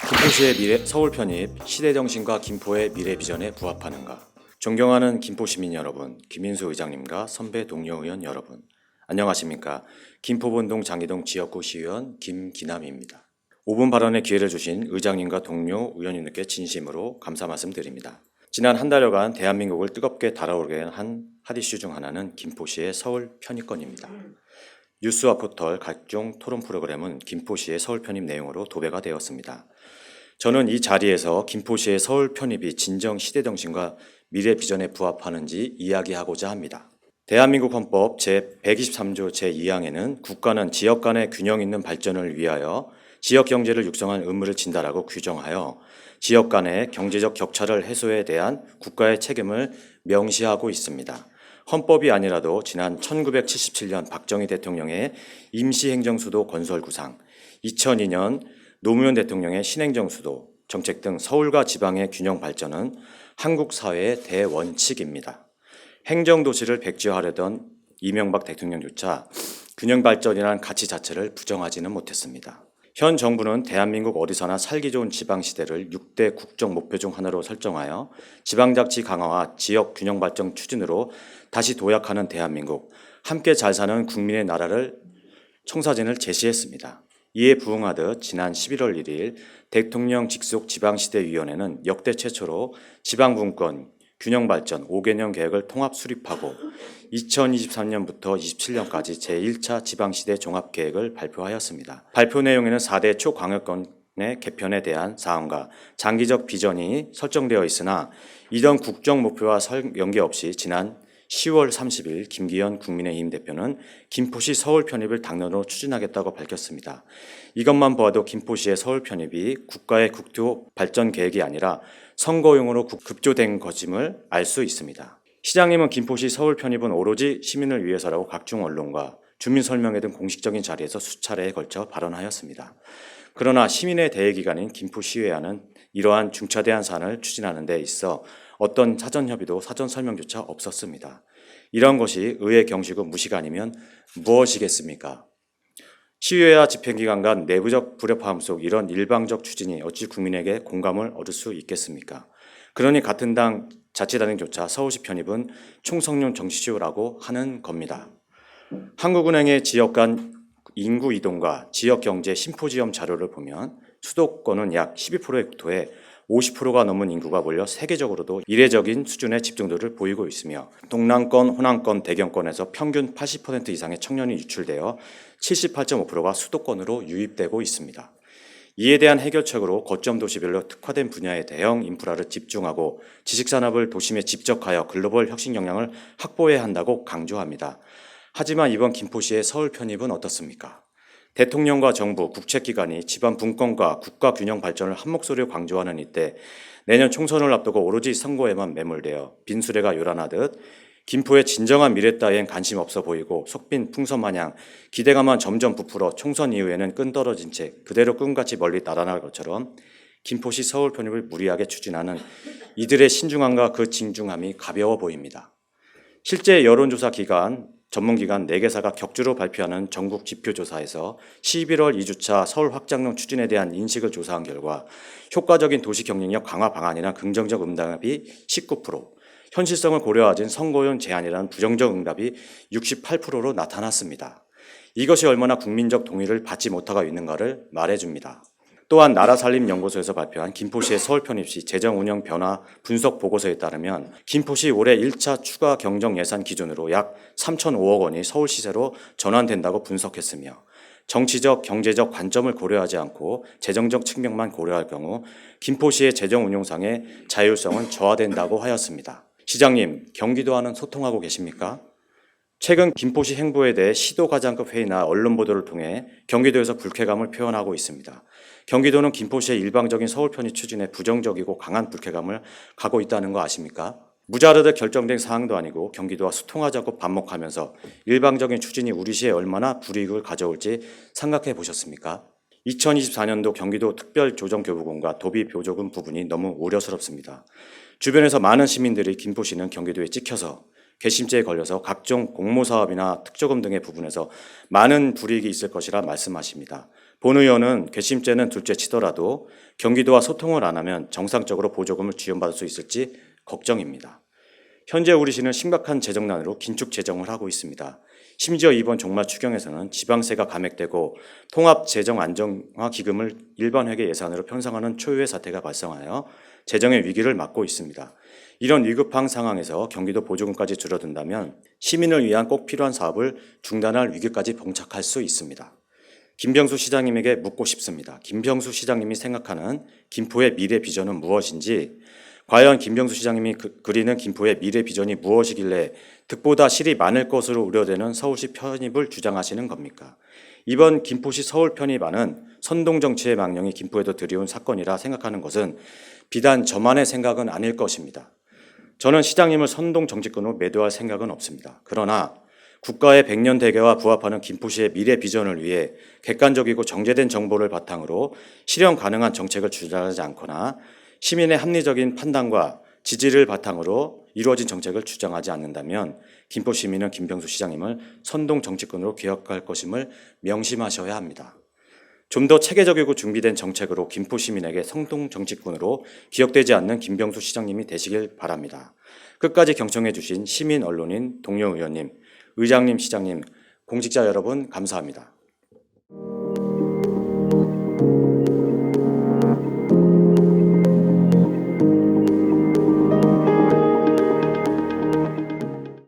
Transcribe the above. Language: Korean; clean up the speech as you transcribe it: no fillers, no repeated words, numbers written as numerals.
김포시의 미래 서울 편입, 시대 정신과 김포의 미래 비전에 부합하는가? 존경하는 김포 시민 여러분, 김인수 의장님과 선배 동료 의원 여러분, 안녕하십니까? 김포본동 장이동 지역구 시의원 김기남입니다. 5분 발언의 기회를 주신 의장님과 동료 의원님들께 진심으로 감사 말씀드립니다. 지난 한 달여간 대한민국을 뜨겁게 달아오르게 한 핫 이슈 중 하나는 김포시의 서울 편입건입니다. 뉴스와 포털 각종 토론 프로그램은 김포시의 서울 편입 내용으로 도배가 되었습니다. 저는 이 자리에서 김포시의 서울 편입이 진정 시대 정신과 미래 비전에 부합하는지 이야기하고자 합니다. 대한민국 헌법 제123조 제2항에는 국가는 지역 간의 균형 있는 발전을 위하여 지역 경제를 육성한 의무를 진다라고 규정하여 지역 간의 경제적 격차를 해소에 대한 국가의 책임을 명시하고 있습니다. 헌법이 아니라도 지난 1977년 박정희 대통령의 임시행정수도 건설 구상, 2002년 노무현 대통령의 신행정수도 정책 등 서울과 지방의 균형 발전은 한국 사회의 대원칙입니다. 행정도시를 백지화하려던 이명박 대통령조차 균형 발전이라는 가치 자체를 부정하지는 못했습니다. 현 정부는 대한민국 어디서나 살기 좋은 지방시대를 6대 국정 목표 중 하나로 설정하여 지방자치 강화와 지역 균형 발전 추진으로 다시 도약하는 대한민국, 함께 잘 사는 국민의 나라를 청사진을 제시했습니다. 이에 부응하듯 지난 11월 1일 대통령 직속 지방시대위원회는 역대 최초로 지방분권 균형발전 5개년 계획을 통합 수립하고 2023년부터 27년까지 제1차 지방시대 종합계획을 발표하였습니다. 발표 내용에는 4대 초광역권의 개편에 대한 사항과 장기적 비전이 설정되어 있으나 이런 국정 목표와 연계없이 지난 10월 30일 김기현 국민의힘 대표는 김포시 서울 편입을 당론으로 추진하겠다고 밝혔습니다. 이것만 보아도 김포시의 서울 편입이 국가의 국토 발전 계획이 아니라 선거용으로 급조된 것임을 알 수 있습니다. 시장님은 김포시 서울 편입은 오로지 시민을 위해서라고 각종 언론과 주민 설명회 등 공식적인 자리에서 수차례에 걸쳐 발언하였습니다. 그러나 시민의 대의기관인 김포시의회와는 이러한 중차대한 사안을 추진하는 데 있어 어떤 사전 협의도 사전 설명조차 없었습니다. 이런 것이 의회 경시고 무시가 아니면 무엇이겠습니까? 시의회와 집행기관 간 내부적 불협화음 속 이런 일방적 추진이 어찌 국민에게 공감을 얻을 수 있겠습니까? 그러니 같은 당 자치단체조차 서울시 편입은 총성령 정치쇼라고 하는 겁니다. 한국은행의 지역 간 인구 이동과 지역 경제 심포지엄 자료를 보면 수도권은 약 12%의 국토에 50%가 넘은 인구가 몰려 세계적으로도 이례적인 수준의 집중도를 보이고 있으며 동남권, 호남권, 대경권에서 평균 80% 이상의 청년이 유출되어 78.5%가 수도권으로 유입되고 있습니다. 이에 대한 해결책으로 거점 도시별로 특화된 분야의 대형 인프라를 집중하고 지식산업을 도심에 집적하여 글로벌 혁신 역량을 확보해야 한다고 강조합니다. 하지만 이번 김포시의 서울 편입은 어떻습니까? 대통령과 정부, 국책기관이 집안 분권과 국가 균형 발전을 한 목소리로 강조하는 이때 내년 총선을 앞두고 오로지 선거에만 매몰되어 빈수레가 요란하듯 김포의 진정한 미래 따위엔 관심 없어 보이고 속빈 풍선 마냥 기대감만 점점 부풀어 총선 이후에는 끈 떨어진 채 그대로 꿈같이 멀리 날아날 것처럼 김포시 서울 편입을 무리하게 추진하는 이들의 신중함과 그 진중함이 가벼워 보입니다. 실제 여론조사 기관 전문기관 4개사가 격주로 발표하는 전국 지표조사에서 11월 2주차 서울 확장론 추진에 대한 인식을 조사한 결과 효과적인 도시 경쟁력 강화 방안이나 긍정적 응답이 19%, 현실성을 고려하진 선거용 제안이라는 부정적 응답이 68%로 나타났습니다. 이것이 얼마나 국민적 동의를 받지 못하고 있는가를 말해줍니다. 또한 나라살림연구소에서 발표한 김포시의 서울 편입 시 재정운영 변화 분석 보고서에 따르면 김포시 올해 1차 추가 경정 예산 기준으로 약 3,005억 원이 서울 시세로 전환된다고 분석했으며 정치적, 경제적 관점을 고려하지 않고 재정적 측면만 고려할 경우 김포시의 재정운용상의 자율성은 저하된다고 하였습니다. 시장님, 경기도와는 소통하고 계십니까? 최근 김포시 행보에 대해 시도과장급 회의나 언론 보도를 통해 경기도에서 불쾌감을 표현하고 있습니다. 경기도는 김포시의 일방적인 서울 편입 추진에 부정적이고 강한 불쾌감을 갖고 있다는 거 아십니까? 무자르듯 결정된 사항도 아니고 경기도와 소통하자고 반복하면서 일방적인 추진이 우리 시에 얼마나 불이익을 가져올지 생각해 보셨습니까? 2024년도 경기도 특별조정교부금과 도비보조금 부분이 너무 우려스럽습니다. 주변에서 많은 시민들이 김포시는 경기도에 찍혀서 괘씸죄에 걸려서 각종 공모사업이나 특조금 등의 부분에서 많은 불이익이 있을 것이라 말씀하십니다. 본 의원은 괘씸죄는 둘째치더라도 경기도와 소통을 안 하면 정상적으로 보조금을 지원받을 수 있을지 걱정입니다. 현재 우리 시는 심각한 재정난으로 긴축 재정을 하고 있습니다. 심지어 이번 종말 추경에서는 지방세가 감액되고 통합재정안정화기금을 일반 회계 예산으로 편성하는 초유의 사태가 발생하여 재정의 위기를 맞고 있습니다. 이런 위급한 상황에서 경기도 보조금까지 줄어든다면 시민을 위한 꼭 필요한 사업을 중단할 위기까지 봉착할 수 있습니다. 김병수 시장님에게 묻고 싶습니다. 김병수 시장님이 생각하는 김포의 미래 비전은 무엇인지, 과연 김병수 시장님이 그리는 김포의 미래 비전이 무엇이길래 득보다 실이 많을 것으로 우려되는 서울시 편입을 주장하시는 겁니까? 이번 김포시 서울 편입안은 선동 정치의 망령이 김포에도 들이온 사건이라 생각하는 것은 비단 저만의 생각은 아닐 것입니다. 저는 시장님을 선동 정치권으로 매도할 생각은 없습니다. 그러나 국가의 100년 대계와 부합하는 김포시의 미래 비전을 위해 객관적이고 정제된 정보를 바탕으로 실현 가능한 정책을 주장하지 않거나 시민의 합리적인 판단과 지지를 바탕으로 이루어진 정책을 주장하지 않는다면 김포 시민은 김병수 시장님을 선동 정치권으로 기억할 것임을 명심하셔야 합니다. 좀 더 체계적이고 준비된 정책으로 김포 시민에게 선동 정치권으로 기억되지 않는 김병수 시장님이 되시길 바랍니다. 끝까지 경청해 주신 시민 언론인 동료 의원님, 의장님, 시장님, 공직자 여러분 감사합니다.